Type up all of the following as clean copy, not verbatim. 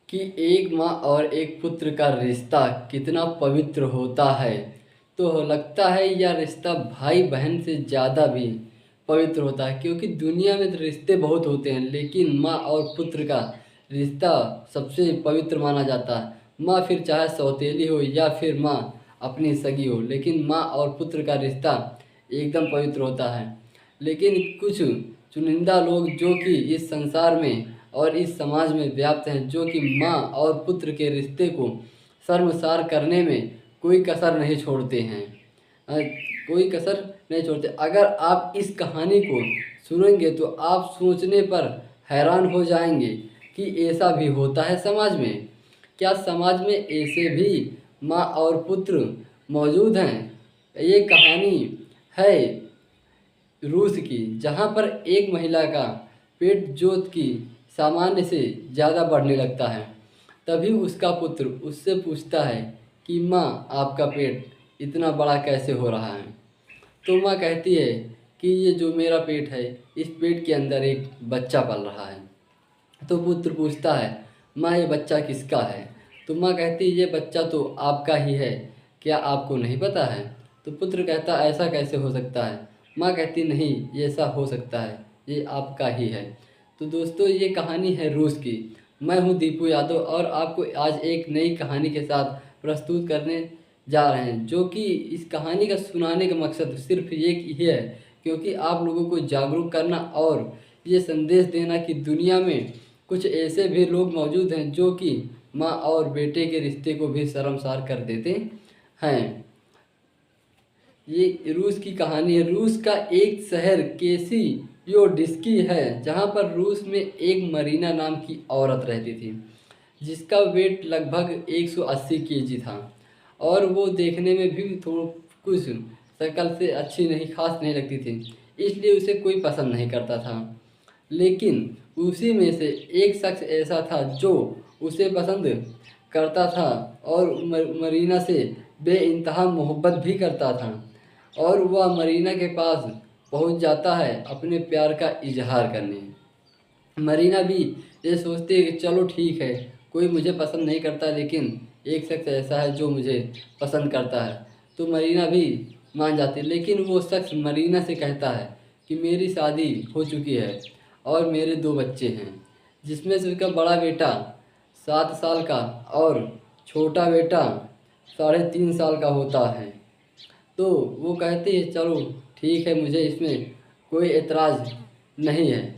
कि एक माँ और एक पुत्र का रिश्ता कितना पवित्र होता है। तो लगता है यह रिश्ता भाई बहन से ज़्यादा भी पवित्र होता है, क्योंकि दुनिया में तो रिश्ते बहुत होते हैं लेकिन माँ और पुत्र का रिश्ता सबसे पवित्र माना जाता है। माँ फिर चाहे सौतेली हो या फिर माँ अपनी सगी हो, लेकिन माँ और पुत्र का रिश्ता एकदम पवित्र होता है। लेकिन कुछ चुनिंदा लोग जो कि इस संसार में और इस समाज में व्याप्त हैं, जो कि माँ और पुत्र के रिश्ते को शर्मसार करने में कोई कसर नहीं छोड़ते हैं। अ, कोई कसर नहीं छोड़ते। अगर आप इस कहानी को सुनेंगे तो आप सोचने पर हैरान हो जाएंगे कि ऐसा भी होता है समाज में। क्या समाज में ऐसे भी माँ और पुत्र मौजूद हैं? ये कहानी है रूस की, जहाँ पर एक महिला का पेट जोत की सामान्य से ज़्यादा बढ़ने लगता है। तभी उसका पुत्र उससे पूछता है कि माँ, आपका पेट इतना बड़ा कैसे हो रहा है? तो माँ कहती है कि ये जो मेरा पेट है, इस पेट के अंदर एक बच्चा पल रहा है। तो पुत्र पूछता है, माँ ये बच्चा किसका है? तो माँ कहती है ये बच्चा तो आपका ही है, क्या आपको नहीं पता है? तो पुत्र कहता ऐसा कैसे हो सकता है? माँ कहती नहीं, ये ऐसा हो सकता है, ये आपका ही है। तो दोस्तों, ये कहानी है रूस की। मैं हूँ दीपू यादव और आपको आज एक नई कहानी के साथ प्रस्तुत करने जा रहे हैं, जो कि इस कहानी का सुनाने का मकसद सिर्फ एक ही है, क्योंकि आप लोगों को जागरूक करना और ये संदेश देना कि दुनिया में कुछ ऐसे भी लोग मौजूद हैं जो कि माँ और बेटे के रिश्ते को भी शर्मसार कर देते हैं। ये रूस की कहानी है। रूस का एक शहर केसी योडिस्की है, जहाँ पर रूस में एक मरीना नाम की औरत रहती थी, जिसका वेट लगभग 180 केजी था और वो देखने में भी थोड़ा कुछ शक्ल से अच्छी नहीं, खास नहीं लगती थी, इसलिए उसे कोई पसंद नहीं करता था। लेकिन उसी में से एक शख्स ऐसा था जो उसे पसंद करता था और मरीना से बेइंतहा मोहब्बत भी करता था। और वह मरीना के पास पहुंच जाता है अपने प्यार का इजहार करने। मरीना भी ये सोचती है कि चलो ठीक है, कोई मुझे पसंद नहीं करता लेकिन एक शख्स ऐसा है जो मुझे पसंद करता है। तो मरीना भी मान जाती है, लेकिन वो शख्स मरीना से कहता है कि मेरी शादी हो चुकी है और मेरे 2 बच्चे हैं, जिसमें से उसका बड़ा बेटा 7 साल का और छोटा बेटा 3.5 साल का होता है। तो वो कहती है चलो ठीक है, मुझे इसमें कोई एतराज़ नहीं है।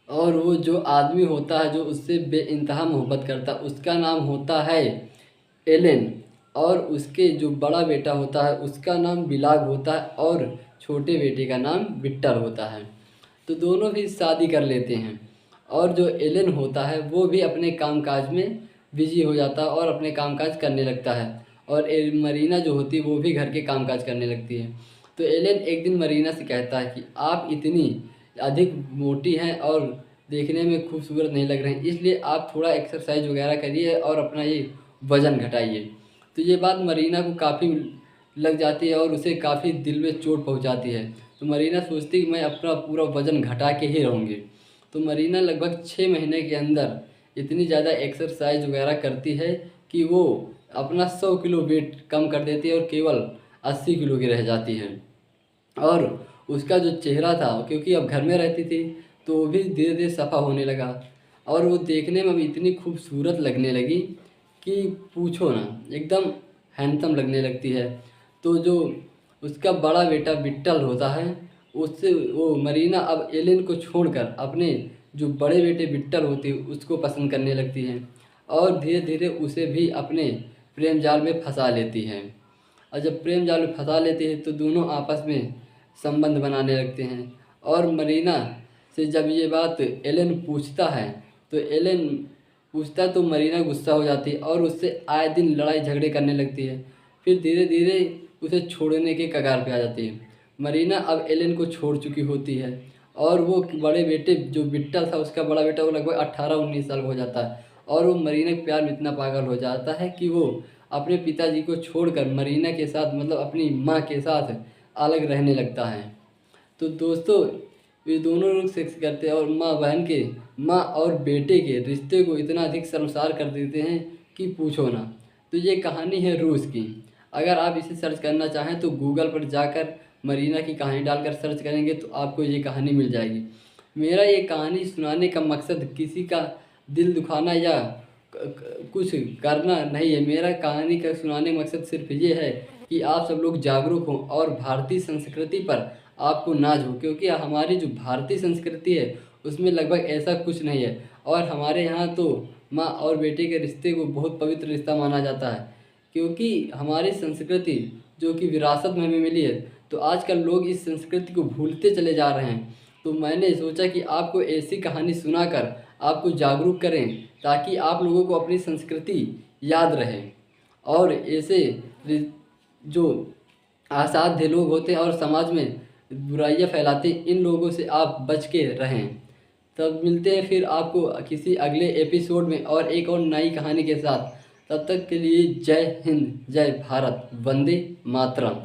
और वो जो आदमी होता है जो उससे बेइंतहा मोहब्बत करता है, उसका नाम होता है एलेन। और उसके जो बड़ा बेटा होता है उसका नाम बिलाग होता है और छोटे बेटे का नाम विक्टर होता है। तो दोनों भी शादी कर लेते हैं और जो एलेन होता है वो भी अपने कामकाज में बिजी हो जाता है और अपने कामकाज करने लगता है। और मरीना जो होती है वो भी घर के कामकाज करने लगती है। तो एलेन एक दिन मरीना से कहता है कि आप इतनी अधिक मोटी हैं और देखने में खूबसूरत नहीं लग रहे हैं, इसलिए आप थोड़ा एक्सरसाइज वगैरह करिए और अपना ये वज़न घटाइए। तो ये बात मरीना को काफ़ी लग जाती है और उसे काफ़ी दिल में चोट पहुंचाती है। तो मरीना सोचती है कि मैं अपना पूरा वज़न घटा के ही रहूँगी। तो मरीना लगभग 6 महीने के अंदर इतनी ज़्यादा एक्सरसाइज वगैरह करती है कि वो अपना 100 किलो वेट कम कर देती है और केवल 80 किलो की रह जाती है। और उसका जो चेहरा था, क्योंकि अब घर में रहती थी, तो वो भी धीरे धीरे सफ़ा होने लगा और वो देखने में भी इतनी खूबसूरत लगने लगी कि पूछो ना, एकदम हैंडसम लगने लगती है। तो जो उसका बड़ा बेटा बिट्टल होता है, उससे वो मरीना अब एलेन को छोड़कर अपने जो बड़े बेटे बिट्टल होती है उसको पसंद करने लगती है और धीरे धीरे उसे भी अपने प्रेम जाल में फंसा लेती है। और जब प्रेम जाल में फंसा लेती है तो दोनों आपस में संबंध बनाने लगते हैं। और मरीना से जब ये बात एलेन पूछता है तो एलेन पूछता तो मरीना गुस्सा हो जाती है और उससे आए दिन लड़ाई झगड़े करने लगती है। फिर धीरे धीरे उसे छोड़ने के कगार पे आ जाती है। मरीना अब एलेन को छोड़ चुकी होती है और वो बड़े बेटे जो बिट्टल था, उसका बड़ा बेटा, वो लगभग 18-19 साल का हो जाता है और वो मरीना के प्यार में इतना पागल हो जाता है कि वो अपने पिताजी को छोड़कर मरीना के साथ, मतलब अपनी माँ के साथ अलग रहने लगता है। तो दोस्तों, ये दोनों लोग सेक्स करते हैं और माँ और बेटे के रिश्ते को इतना अधिक शर्मसार कर देते हैं कि पूछो ना। तो ये कहानी है रूस की। अगर आप इसे सर्च करना चाहें तो गूगल पर जाकर मरीना की कहानी डालकर सर्च करेंगे तो आपको ये कहानी मिल जाएगी। मेरा ये कहानी सुनाने का मकसद किसी का दिल दुखाना या कुछ करना नहीं है। मेरा कहानी का सुनाने का मकसद सिर्फ ये है कि आप सब लोग जागरूक हों और भारतीय संस्कृति पर आपको नाज हो, क्योंकि हमारी जो भारतीय संस्कृति है उसमें लगभग ऐसा कुछ नहीं है। और हमारे यहाँ तो माँ और बेटे के रिश्ते को बहुत पवित्र रिश्ता माना जाता है, क्योंकि हमारी संस्कृति जो कि विरासत में हमें मिली है। तो आजकल लोग इस संस्कृति को भूलते चले जा रहे हैं। तो मैंने सोचा कि आपको ऐसी कहानी सुनाकर आपको जागरूक करें, ताकि आप लोगों को अपनी संस्कृति याद रहे। और ऐसे जो असाध्य लोग होते हैं और समाज में बुराइयां फैलाते हैं, इन लोगों से आप बच के रहें। तब मिलते हैं फिर आपको किसी अगले एपिसोड में और एक और नई कहानी के साथ। तब तक के लिए जय हिंद, जय भारत, वंदे मातरम।